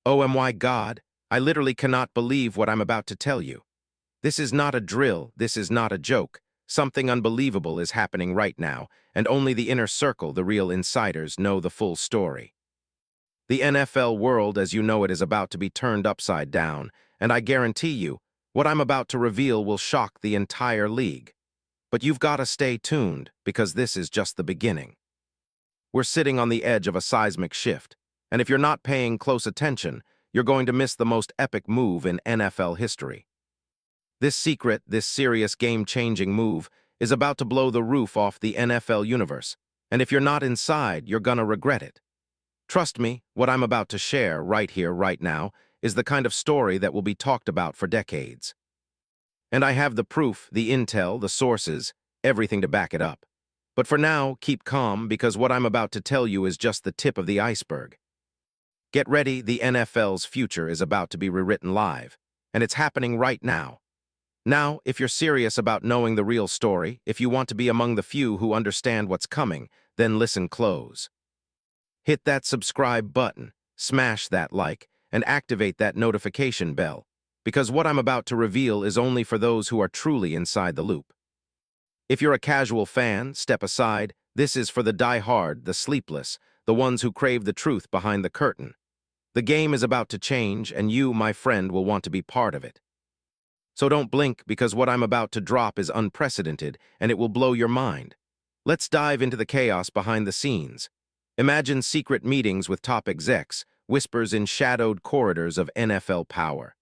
Oh my God, I literally cannot believe what I'm about to tell you. This is not a drill, this is not a joke. Something unbelievable is happening right now, and only the inner circle, the real insiders, know the full story. The NFL world as you know it is about to be turned upside down, and I guarantee you, what I'm about to reveal will shock the entire league. But you've got to stay tuned, because this is just the beginning. We're sitting on the edge of a seismic shift, and if you're not paying close attention, you're going to miss the most epic move in NFL history. This secret, this serious game-changing move is about to blow the roof off the NFL universe, and if you're not inside, you're gonna regret it. Trust me, what I'm about to share right here, right now, is the kind of story that will be talked about for decades. And I have the proof, the intel, the sources, everything to back it up. But for now, keep calm, because what I'm about to tell you is just the tip of the iceberg. Get ready, the NFL's future is about to be rewritten live, and it's happening right now. Now, if you're serious about knowing the real story, if you want to be among the few who understand what's coming, then listen close. Hit that subscribe button, smash that like, and activate that notification bell, because what I'm about to reveal is only for those who are truly inside the loop. If you're a casual fan, step aside. This is for the die-hard, the sleepless, the ones who crave the truth behind the curtain. The game is about to change, and you, my friend, will want to be part of it. So don't blink, because what I'm about to drop is unprecedented, and it will blow your mind. Let's dive into the chaos behind the scenes. Imagine secret meetings with top execs, whispers in shadowed corridors of NFL power.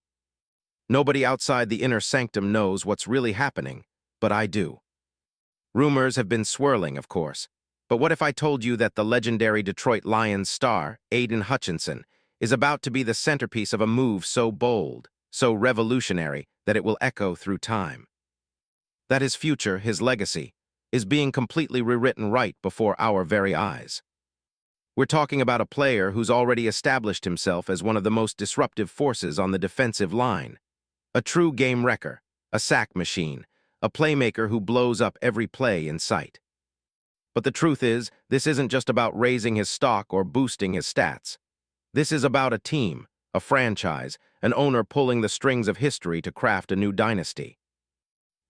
Nobody outside the inner sanctum knows what's really happening, but I do. Rumors have been swirling, of course, but what if I told you that the legendary Detroit Lions star, Aiden Hutchinson, is about to be the centerpiece of a move so bold, so revolutionary, that it will echo through time? That his future, his legacy, is being completely rewritten right before our very eyes. We're talking about a player who's already established himself as one of the most disruptive forces on the defensive line. A true game wrecker, a sack machine, a playmaker who blows up every play in sight. But the truth is, this isn't just about raising his stock or boosting his stats. This is about a team, a franchise, an owner pulling the strings of history to craft a new dynasty.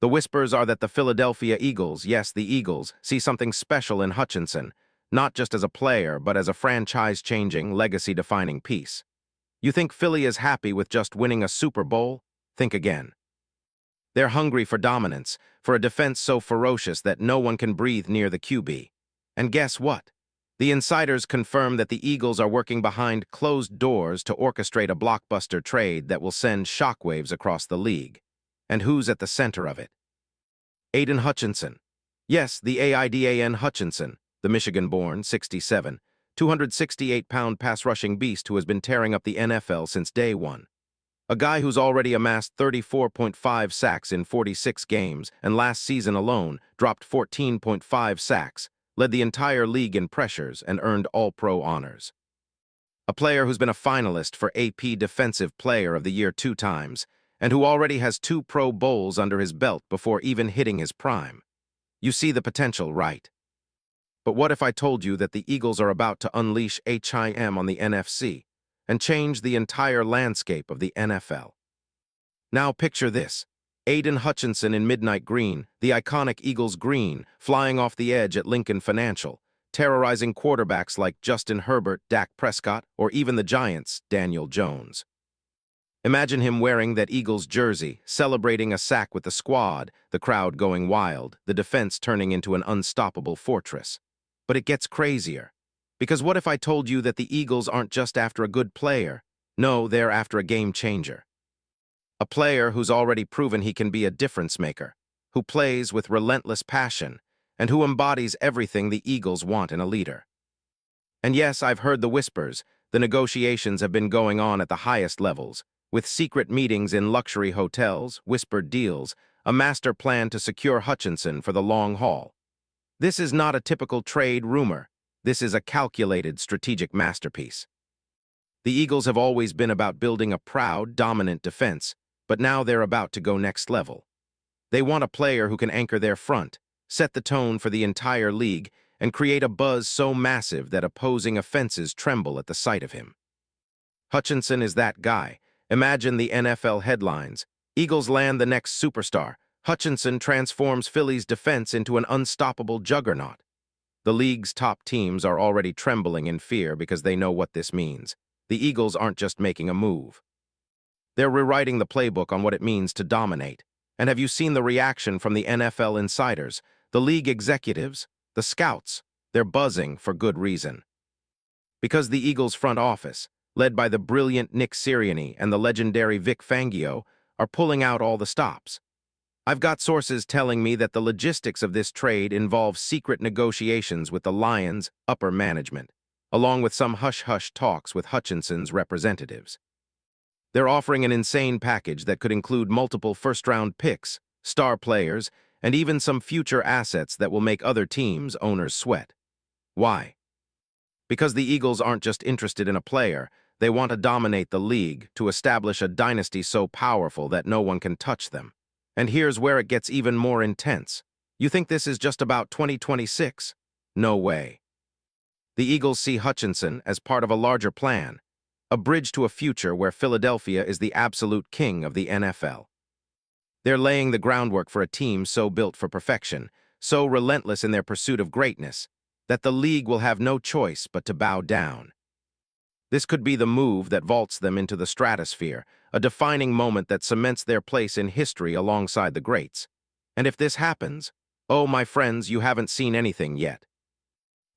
The whispers are that the Philadelphia Eagles, yes, the Eagles, see something special in Hutchinson, not just as a player, but as a franchise-changing, legacy-defining piece. You think Philly is happy with just winning a Super Bowl? Think again. They're hungry for dominance, for a defense so ferocious that no one can breathe near the QB. And guess what? The insiders confirm that the Eagles are working behind closed doors to orchestrate a blockbuster trade that will send shockwaves across the league. And who's at the center of it? Aiden Hutchinson. Yes, the Aidan Hutchinson, the Michigan-born, 67, 268-pound pass-rushing beast who has been tearing up the NFL since day one. A guy who's already amassed 34.5 sacks in 46 games, and last season alone dropped 14.5 sacks, led the entire league in pressures, and earned All-Pro honors. A player who's been a finalist for AP Defensive Player of the Year 2 times, and who already has 2 Pro Bowls under his belt before even hitting his prime. You see the potential, right? But what if I told you that the Eagles are about to unleash HIM on the NFC and change the entire landscape of the NFL? Now picture this. Aiden Hutchinson in midnight green, the iconic Eagles green, flying off the edge at Lincoln Financial, terrorizing quarterbacks like Justin Herbert, Dak Prescott, or even the Giants, Daniel Jones. Imagine him wearing that Eagles jersey, celebrating a sack with the squad, the crowd going wild, the defense turning into an unstoppable fortress. But it gets crazier. Because what if I told you that the Eagles aren't just after a good player? No, they're after a game changer. A player who's already proven he can be a difference maker, who plays with relentless passion, and who embodies everything the Eagles want in a leader. And yes, I've heard the whispers. The negotiations have been going on at the highest levels, with secret meetings in luxury hotels, whispered deals, a master plan to secure Hutchinson for the long haul. This is not a typical trade rumor. This is a calculated strategic masterpiece. The Eagles have always been about building a proud, dominant defense, but now they're about to go next level. They want a player who can anchor their front, set the tone for the entire league, and create a buzz so massive that opposing offenses tremble at the sight of him. Hutchinson is that guy. Imagine the NFL headlines. Eagles land the next superstar. Hutchinson transforms Philly's defense into an unstoppable juggernaut. The league's top teams are already trembling in fear because they know what this means. The Eagles aren't just making a move. They're rewriting the playbook on what it means to dominate. And have you seen the reaction from the NFL insiders, the league executives, the scouts? They're buzzing for good reason. Because the Eagles' front office, led by the brilliant Nick Sirianni and the legendary Vic Fangio, are pulling out all the stops. I've got sources telling me that the logistics of this trade involve secret negotiations with the Lions' upper management, along with some hush-hush talks with Hutchinson's representatives. They're offering an insane package that could include multiple first-round picks, star players, and even some future assets that will make other teams' owners sweat. Why? Because the Eagles aren't just interested in a player, they want to dominate the league, to establish a dynasty so powerful that no one can touch them. And here's where it gets even more intense. You think this is just about 2026? No way. The Eagles see Hutchinson as part of a larger plan, a bridge to a future where Philadelphia is the absolute king of the NFL. They're laying the groundwork for a team so built for perfection, so relentless in their pursuit of greatness, that the league will have no choice but to bow down. This could be the move that vaults them into the stratosphere, a defining moment that cements their place in history alongside the greats. And if this happens, oh, my friends, you haven't seen anything yet.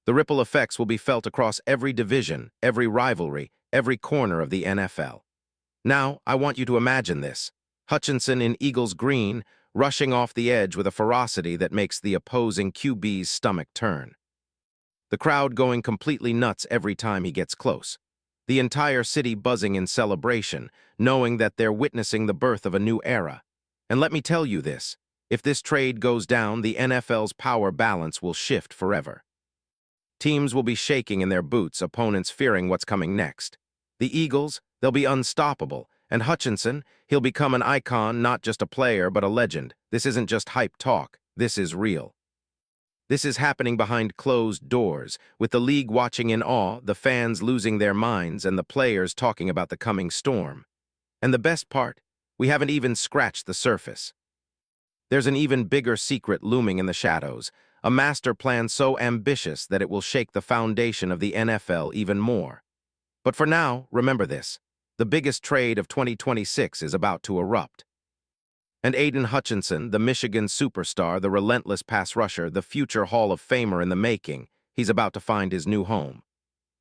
The ripple effects will be felt across every division, every rivalry, every corner of the NFL. Now, I want you to imagine this. Hutchinson in Eagles green, rushing off the edge with a ferocity that makes the opposing QB's stomach turn. The crowd going completely nuts every time he gets close. The entire city buzzing in celebration, knowing that they're witnessing the birth of a new era. And let me tell you this, if this trade goes down, the NFL's power balance will shift forever. Teams will be shaking in their boots, opponents fearing what's coming next. The Eagles, they'll be unstoppable, and Hutchinson, he'll become an icon, not just a player, but a legend. This isn't just hype talk, this is real. This is happening behind closed doors, with the league watching in awe, the fans losing their minds, and the players talking about the coming storm. And the best part, we haven't even scratched the surface. There's an even bigger secret looming in the shadows, a master plan so ambitious that it will shake the foundation of the NFL even more. But for now, remember this, the biggest trade of 2026 is about to erupt. And Aiden Hutchinson, the Michigan superstar, the relentless pass rusher, the future Hall of Famer in the making, he's about to find his new home.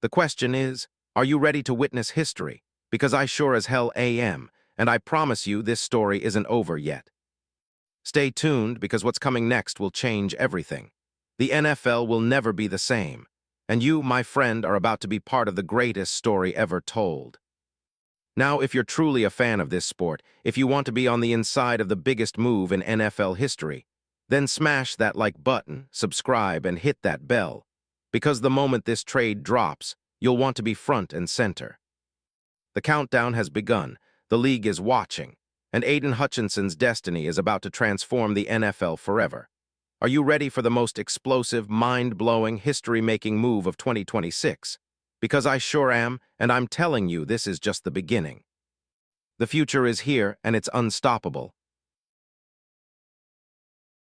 The question is, are you ready to witness history? Because I sure as hell am, and I promise you this story isn't over yet. Stay tuned, because what's coming next will change everything. The NFL will never be the same, and you, my friend, are about to be part of the greatest story ever told. Now, if you're truly a fan of this sport, if you want to be on the inside of the biggest move in NFL history, then smash that like button, subscribe, and hit that bell, because the moment this trade drops, you'll want to be front and center. The countdown has begun, the league is watching, and Aiden Hutchinson's destiny is about to transform the NFL forever. Are you ready for the most explosive, mind-blowing, history-making move of 2026? Because I sure am, and I'm telling you this is just the beginning. The future is here, and it's unstoppable.